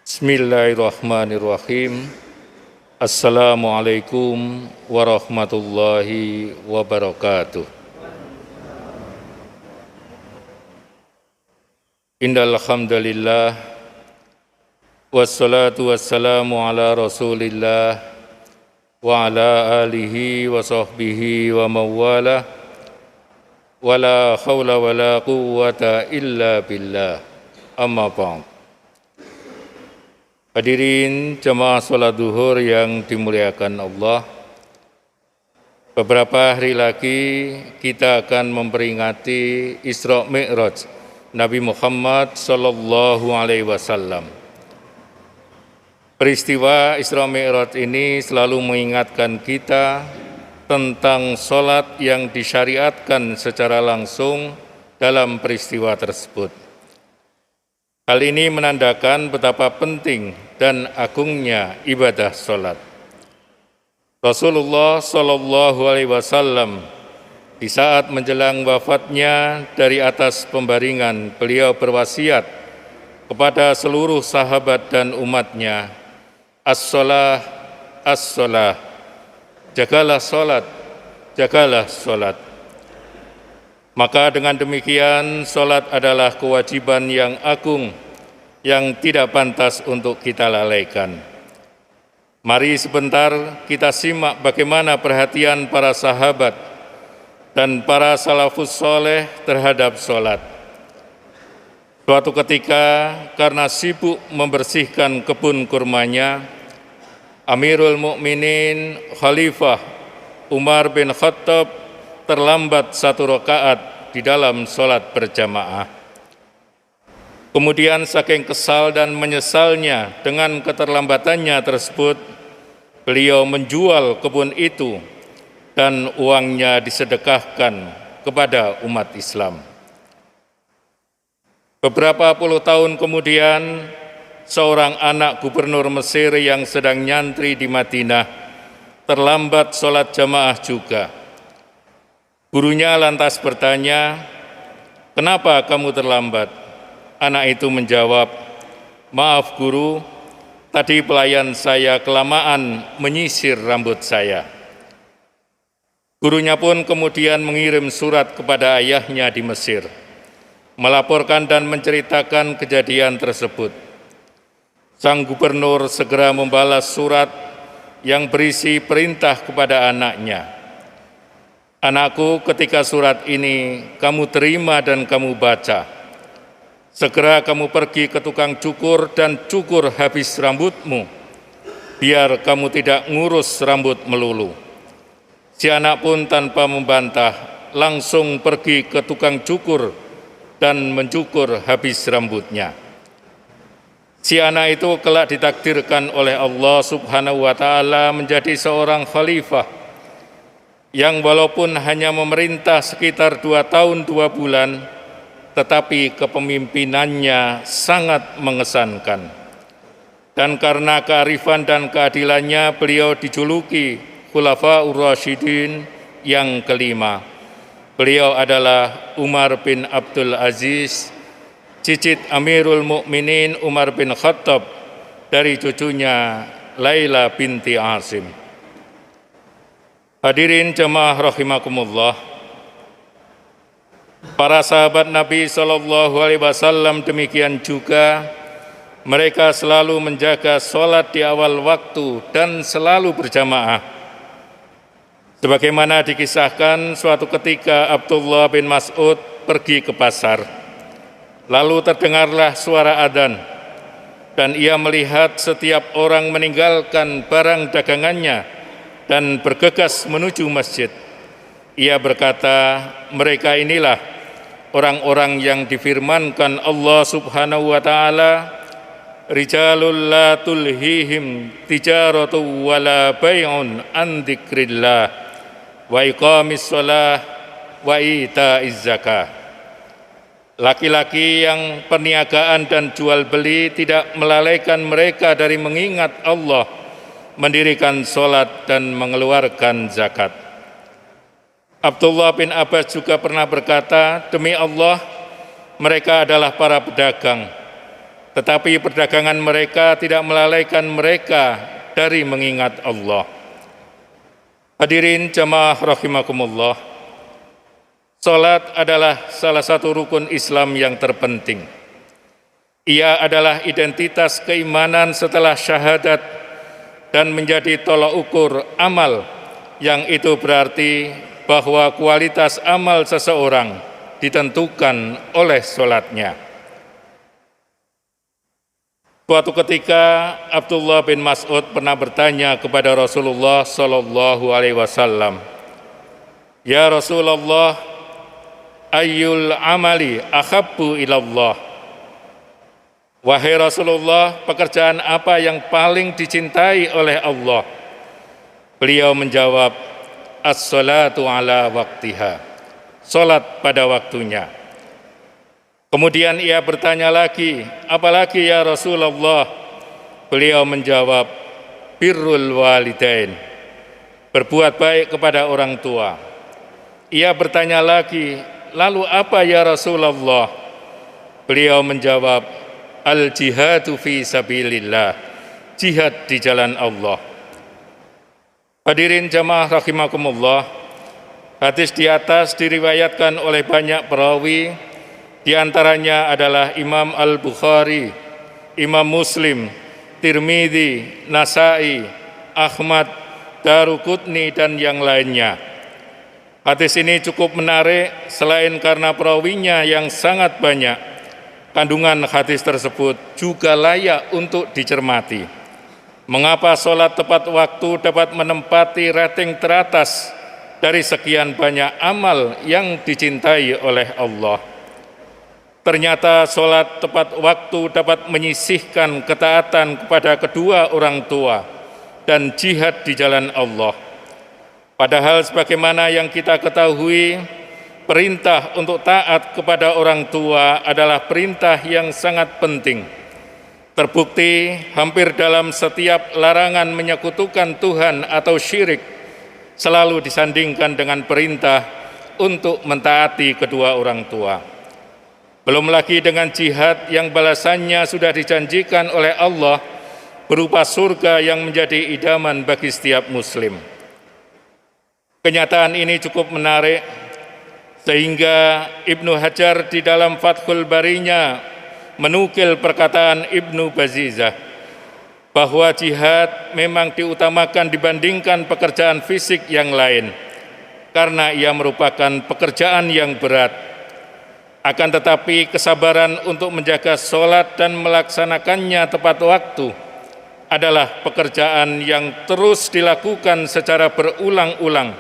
Bismillahirrahmanirrahim. Assalamualaikum warahmatullahi wabarakatuh. Innal hamdalillah wassalatu wassalamu ala Rasulillah wa ala alihi wa sahbihi wa mawalah wala haula wala quwwata illa billah. Amma ba'd. Hadirin jemaah salat zuhur yang dimuliakan Allah, beberapa hari lagi kita akan memperingati Isra Mi'raj Nabi Muhammad sallallahu alaihi wasallam. Peristiwa Isra Mi'raj ini selalu mengingatkan kita tentang salat yang disyariatkan secara langsung dalam peristiwa tersebut. Hal ini menandakan betapa penting dan agungnya ibadah salat. Rasulullah Shallallahu Alaihi Wasallam di saat menjelang wafatnya dari atas pembaringan, beliau berwasiat kepada seluruh sahabat dan umatnya, as-shalah, as-shalah, jagalah salat, jagalah salat. Maka dengan demikian, salat adalah kewajiban yang agung yang tidak pantas untuk kita lalaikan. Mari sebentar kita simak bagaimana perhatian para sahabat dan para salafus soleh terhadap salat. Suatu ketika karena sibuk membersihkan kebun kurmanya, Amirul Mukminin Khalifah Umar bin Khattab terlambat 1 rakaat di dalam salat berjamaah. Kemudian saking kesal dan menyesalnya dengan keterlambatannya tersebut, beliau menjual kebun itu dan uangnya disedekahkan kepada umat Islam. Beberapa puluh tahun kemudian, seorang anak gubernur Mesir yang sedang nyantri di Madinah terlambat salat jamaah juga. Gurunya lantas bertanya, "Kenapa kamu terlambat?" Anak itu menjawab, "Maaf guru, tadi pelayan saya kelamaan menyisir rambut saya." Gurunya pun kemudian mengirim surat kepada ayahnya di Mesir, melaporkan dan menceritakan kejadian tersebut. Sang gubernur segera membalas surat yang berisi perintah kepada anaknya. "Anakku, ketika surat ini kamu terima dan kamu baca, segera kamu pergi ke tukang cukur dan cukur habis rambutmu, biar kamu tidak ngurus rambut melulu." Si anak pun tanpa membantah langsung pergi ke tukang cukur dan mencukur habis rambutnya. Si anak itu kelak ditakdirkan oleh Allah Subhanahu wa Ta'ala menjadi seorang khalifah yang walaupun hanya memerintah sekitar 2 tahun 2 bulan, tetapi kepemimpinannya sangat mengesankan. Dan karena kearifan dan keadilannya, beliau dijuluki Khulafaur Rasyidin yang kelima. Beliau adalah Umar bin Abdul Aziz, cicit Amirul Mukminin Umar bin Khattab dari cucunya Laila binti Asim. Hadirin jemaah rahimakumullah, para sahabat Nabi Shallallahu Alaihi Wasallam demikian juga, mereka selalu menjaga sholat di awal waktu dan selalu berjamaah. Sebagaimana dikisahkan, suatu ketika Abdullah bin Mas'ud pergi ke pasar, lalu terdengarlah suara adzan, dan ia melihat setiap orang meninggalkan barang dagangannya dan bergegas menuju masjid. Ia berkata, "Mereka inilah orang-orang yang difirmankan Allah Subhanahu wa Ta'ala, rijalul la tulhihim tijaratu wala bai'un an dzikrillah wa iqamis shalah wa ita'iz zakah." Laki-laki yang perniagaan dan jual beli tidak melalaikan mereka dari mengingat Allah, mendirikan sholat dan mengeluarkan zakat. Abdullah bin Abbas juga pernah berkata, "Demi Allah, mereka adalah para pedagang tetapi perdagangan mereka tidak melalaikan mereka dari mengingat Allah. Hadirin jamaah rahimakumullah, salat adalah salah satu rukun Islam yang terpenting. Ia adalah identitas keimanan setelah syahadat dan menjadi tolak ukur amal, yang itu berarti bahwa kualitas amal seseorang ditentukan oleh salatnya. Suatu ketika Abdullah bin Mas'ud pernah bertanya kepada Rasulullah Shallallahu Alaihi Wasallam, "Ya Rasulullah, ayyul amali ahabbu ilallah?" Wahai Rasulullah, pekerjaan apa yang paling dicintai oleh Allah? Beliau menjawab, as-salatu ala waktiha, salat pada waktunya. Kemudian ia bertanya lagi, apalagi ya Rasulullah? Beliau menjawab, birrul walidain, berbuat baik kepada orang tua. Ia bertanya lagi, lalu apa ya Rasulullah? Beliau menjawab, al-jihadu fi sabilillah, jihad di jalan Allah. Hadirin jamaah rahimakumullah, hadis di atas diriwayatkan oleh banyak perawi, di antaranya adalah Imam Al-Bukhari, Imam Muslim, Tirmidzi, Nasai, Ahmad, Daruqutni, dan yang lainnya. Hadis ini cukup menarik selain karena perawinya yang sangat banyak. Kandungan hadis tersebut juga layak untuk dicermati. Mengapa sholat tepat waktu dapat menempati rating teratas dari sekian banyak amal yang dicintai oleh Allah? Ternyata sholat tepat waktu dapat menyisihkan ketaatan kepada kedua orang tua dan jihad di jalan Allah. Padahal sebagaimana yang kita ketahui, perintah untuk taat kepada orang tua adalah perintah yang sangat penting. Terbukti hampir dalam setiap larangan menyekutukan Tuhan atau syirik selalu disandingkan dengan perintah untuk mentaati kedua orang tua. Belum lagi dengan jihad yang balasannya sudah dijanjikan oleh Allah berupa surga yang menjadi idaman bagi setiap muslim. Kenyataan ini cukup menarik sehingga Ibnu Hajar di dalam Fathul Barinya menukil perkataan Ibnu Bazizah bahwa jihad memang diutamakan dibandingkan pekerjaan fisik yang lain karena ia merupakan pekerjaan yang berat. Akan tetapi kesabaran untuk menjaga sholat dan melaksanakannya tepat waktu adalah pekerjaan yang terus dilakukan secara berulang-ulang,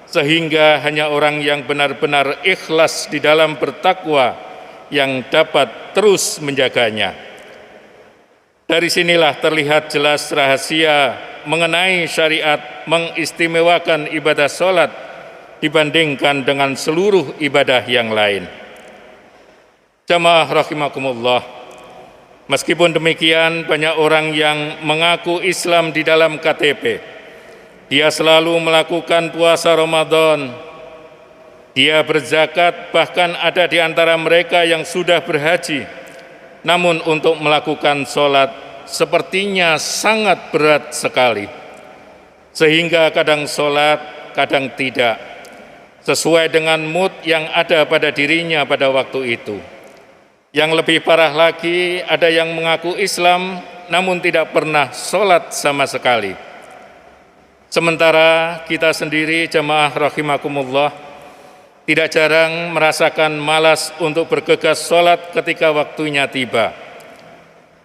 sehingga hanya orang yang benar-benar ikhlas di dalam bertakwa yang dapat terus menjaganya. Dari sinilah terlihat jelas rahasia mengenai syariat mengistimewakan ibadah sholat dibandingkan dengan seluruh ibadah yang lain. Jamaah rahimakumullah, meskipun demikian banyak orang yang mengaku Islam di dalam KTP. Dia selalu melakukan puasa Ramadan, dia berzakat, bahkan ada di antara mereka yang sudah berhaji. Namun untuk melakukan sholat sepertinya sangat berat sekali. Sehingga kadang sholat, kadang tidak, sesuai dengan mood yang ada pada dirinya pada waktu itu. Yang lebih parah lagi, ada yang mengaku Islam namun tidak pernah sholat sama sekali. Sementara kita sendiri jamaah rahimakumullah tidak jarang merasakan malas untuk bergegas sholat ketika waktunya tiba.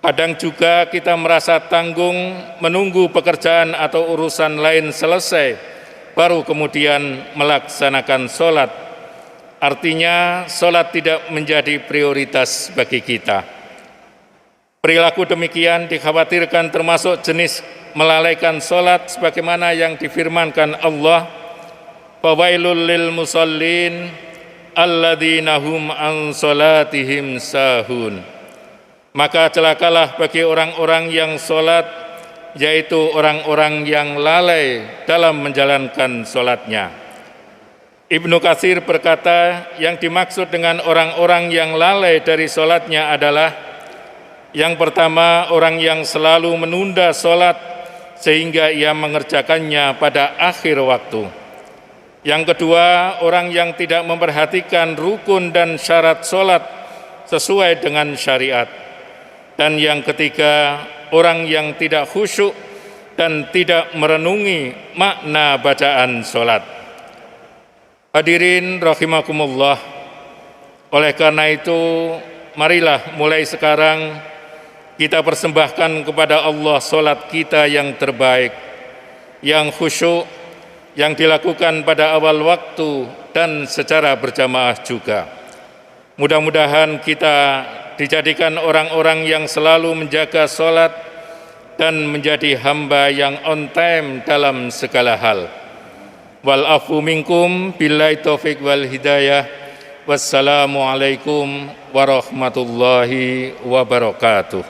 Kadang juga kita merasa tanggung menunggu pekerjaan atau urusan lain selesai baru kemudian melaksanakan sholat. Artinya sholat tidak menjadi prioritas bagi kita. Perilaku demikian dikhawatirkan termasuk jenis melalaikan sholat sebagaimana yang difirmankan Allah, fawailul lil musallin alladzina hum an sholatihim sahun. Maka celakalah bagi orang-orang yang sholat, yaitu orang-orang yang lalai dalam menjalankan sholatnya. Ibnu Katsir berkata, yang dimaksud dengan orang-orang yang lalai dari sholatnya adalah Yang pertama, orang yang selalu menunda sholat sehingga ia mengerjakannya pada akhir waktu. Yang kedua, orang yang tidak memperhatikan rukun dan syarat sholat sesuai dengan syariat. Dan yang ketiga, orang yang tidak khusyuk dan tidak merenungi makna bacaan sholat. Hadirin rahimakumullah, oleh karena itu, marilah mulai sekarang kita persembahkan kepada Allah sholat kita yang terbaik, yang khusyuk, yang dilakukan pada awal waktu dan secara berjamaah juga. Mudah-mudahan kita dijadikan orang-orang yang selalu menjaga sholat dan menjadi hamba yang on time dalam segala hal. Wal afu minkum billahi taufiq wal hidayah. Wassalamualaikum warahmatullahi wabarakatuh.